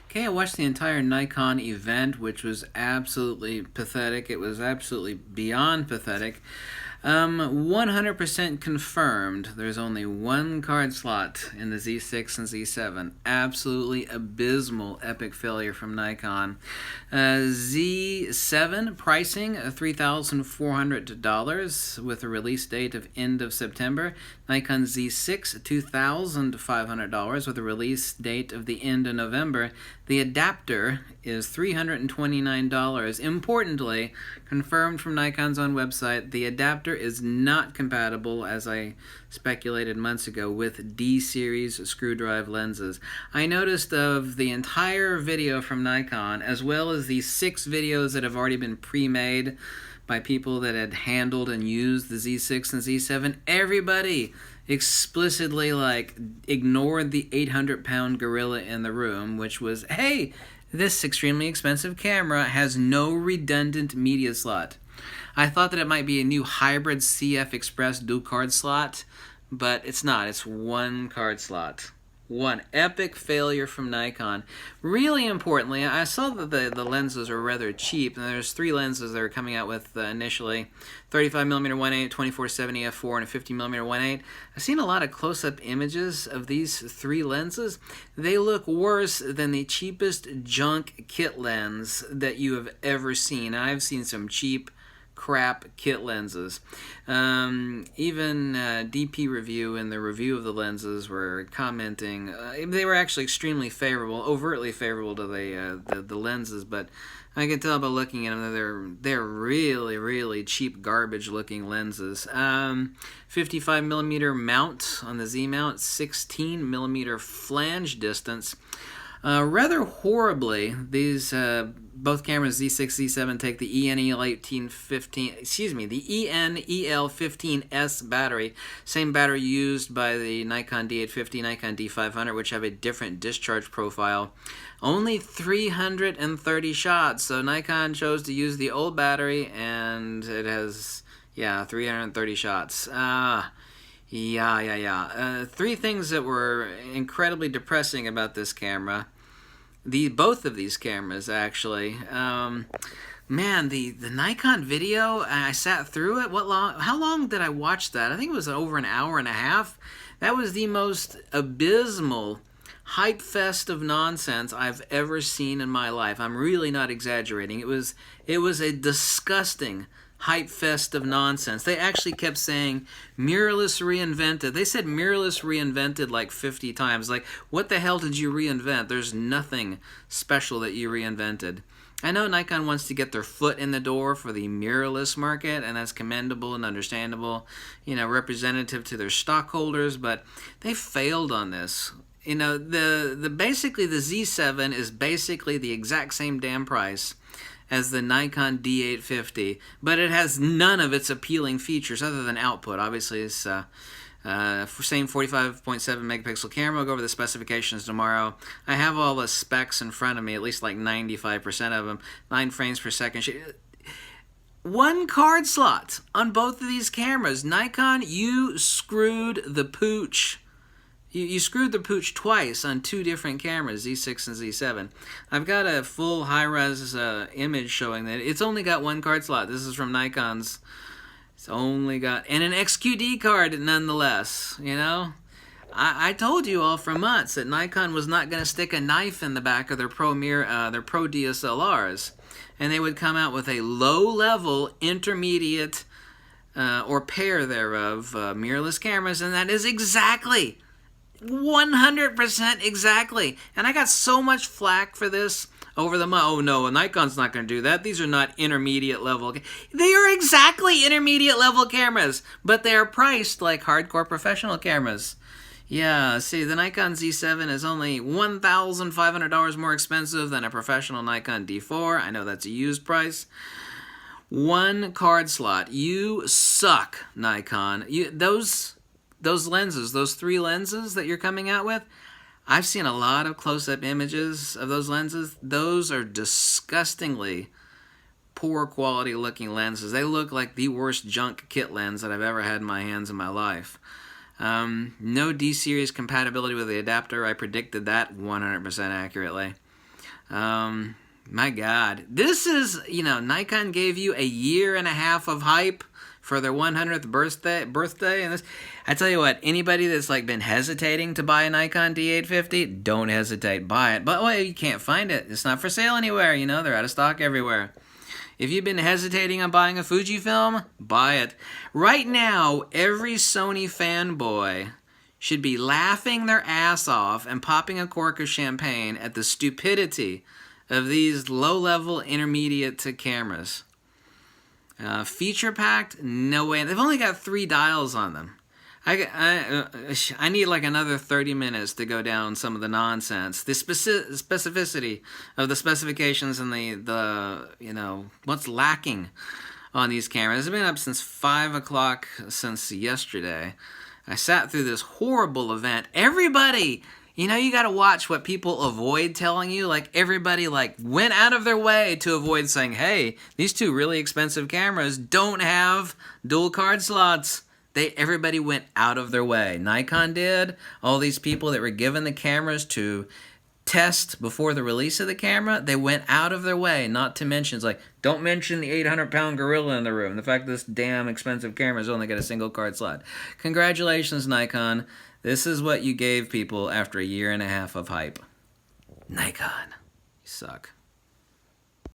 Okay, I watched the entire Nikon event, which was absolutely pathetic. It was absolutely beyond pathetic. 100% confirmed. There's only one card slot in the Z6 and Z7. Absolutely abysmal, epic failure from Nikon. Z7 pricing $3,400 with a release date of end of September. Nikon Z6 $2,500 with a release date of the end of November. The adapter is $329. Importantly, confirmed from Nikon's own website, the adapter is not compatible, as I speculated months ago, with D-series screw drive lenses. I noticed of the entire video from Nikon, as well as the 6 videos that have already been pre-made by people that had handled and used the Z6 and Z7, everybody explicitly ignored the 800-pound gorilla in the room, which was, hey, this extremely expensive camera has no redundant media slot. I thought that it might be a new hybrid CF Express dual card slot, but it's not. It's one card slot. One epic failure from Nikon. Really importantly, I saw that the lenses are rather cheap, and there's 3 lenses they were coming out with initially: 35mm 1.8, 24-70 f4, and a 50mm 1.8. I've seen a lot of close-up images of these 3 lenses. They look worse than the cheapest junk kit lens that you have ever seen. I've seen some cheap crap kit lenses. Even DP Review in the review of the lenses were commenting. They were actually extremely favorable, overtly favorable to the lenses, but I can tell by looking at them that they're really cheap garbage looking lenses. 55mm mount on the Z mount, 16mm flange distance. Rather horribly, these both cameras, Z6, Z7, take the ENEL15S battery, same battery used by the Nikon D850, Nikon D500, which have a different discharge profile. Only 330 shots, so Nikon chose to use the old battery, and it has, 330 shots. 3 things that were incredibly depressing about this camera. Both of these cameras, actually. Man, the Nikon video, I sat through it. How long did I watch that? I think it was over an hour and a half. That was the most abysmal hype fest of nonsense I've ever seen in my life. I'm really not exaggerating. It was a disgusting hype fest of nonsense. They actually kept saying mirrorless reinvented. They said mirrorless reinvented like 50 times. Like, what the hell did you reinvent? There's nothing special that you reinvented. I know Nikon wants to get their foot in the door for the mirrorless market, and that's commendable and understandable, representative to their stockholders, but they failed on this. Basically the Z7 is basically the exact same damn price as the Nikon D850, but it has none of its appealing features other than output. Obviously, it's same 45.7 megapixel camera. We'll go over the specifications tomorrow. I have all the specs in front of me, at least like 95% of them. 9 frames per second. One card slot on both of these cameras. Nikon, you screwed the pooch. You screwed the pooch twice on 2 different cameras, Z6 and Z7. I've got a full high-res image showing that it's only got 1 card slot. This is from Nikon's. It's only got... And an XQD card, nonetheless, I told you all for months that Nikon was not going to stick a knife in the back of their Pro DSLRs. And they would come out with a low-level, intermediate, or pair thereof, mirrorless cameras, and that is exactly... 100% exactly. And I got so much flack for this over the month. Oh no, Nikon's not going to do that. These are not intermediate level. They are exactly intermediate level cameras, but they are priced like hardcore professional cameras. Yeah, see, the Nikon Z7 is only $1,500 more expensive than a professional Nikon D4. I know that's a used price. 1 card slot. You suck, Nikon. Those lenses, those 3 lenses that you're coming out with, I've seen a lot of close-up images of those lenses. Those are disgustingly poor quality looking lenses. They look like the worst junk kit lens that I've ever had in my hands in my life. No D-series compatibility with the adapter. I predicted that 100% accurately. My God. This is, Nikon gave you a year and a half of hype for their 100th birthday, and this, I tell you what, anybody that's like been hesitating to buy a Nikon D850, don't hesitate, buy it. But well, you can't find it. It's not for sale anywhere, they're out of stock everywhere. If you've been hesitating on buying a Fujifilm, buy it. Right now, every Sony fanboy should be laughing their ass off and popping a cork of champagne at the stupidity of these low-level intermediate cameras. Feature packed? No way. They've only got 3 dials on them. I need like another 30 minutes to go down some of the nonsense. The specificity of the specifications and the what's lacking on these cameras. I've been up since 5 o'clock since yesterday. I sat through this horrible event. Everybody, you got to watch what people avoid telling you. Like, everybody, went out of their way to avoid saying, hey, these 2 really expensive cameras don't have dual card slots. Everybody went out of their way. Nikon did. All these people that were given the cameras to test before the release of the camera, they went out of their way not to mention. It's like, don't mention the 800-pound gorilla in the room. The fact that this damn expensive camera's only got a single card slot. Congratulations, Nikon. This is what you gave people after a year and a half of hype. Nikon, you suck.